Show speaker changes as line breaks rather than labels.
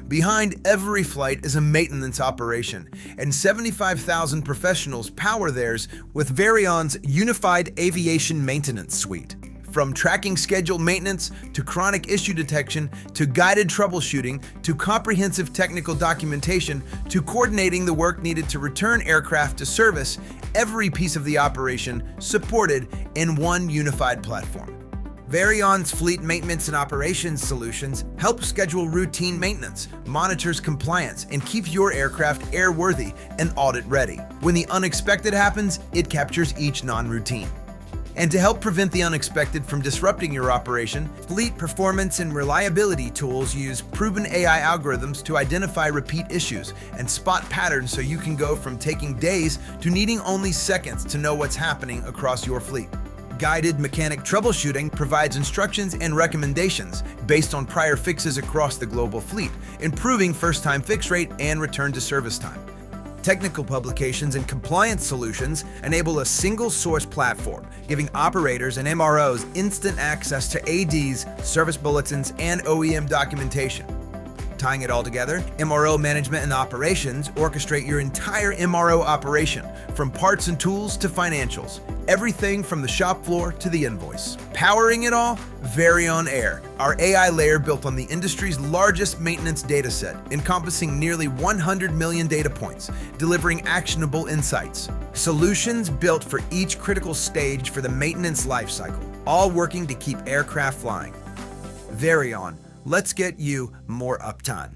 Behind every flight is a maintenance operation, and 75,000 professionals power theirs with Veryon's unified aviation maintenance suite. From tracking scheduled maintenance, to chronic issue detection, to guided troubleshooting, to comprehensive technical documentation, to coordinating the work needed to return aircraft to service, every piece of the operation supported in one unified platform. Veryon's fleet maintenance and operations solutions help schedule routine maintenance, monitors compliance, and keeps your aircraft airworthy and audit-ready. When the unexpected happens, it captures each non-routine. And to help prevent the unexpected from disrupting your operation, fleet performance and reliability tools use proven AI algorithms to identify repeat issues and spot patterns so you can go from taking days to needing only seconds to know what's happening across your fleet. Guided mechanic troubleshooting provides instructions and recommendations based on prior fixes across the global fleet, improving first-time fix rate and return to service time. Technical publications and compliance solutions enable a single source platform, giving operators and MROs instant access to ADs, service bulletins, and OEM documentation. Tying it all together, MRO management and operations orchestrate your entire MRO operation, from parts and tools to financials, everything from the shop floor to the invoice. Powering it all, Veryon Air, our AI layer built on the industry's largest maintenance dataset, encompassing nearly 100 million data points, delivering actionable insights. Solutions built for each critical stage for the maintenance lifecycle, all working to keep aircraft flying. Veryon, let's get you more uptime.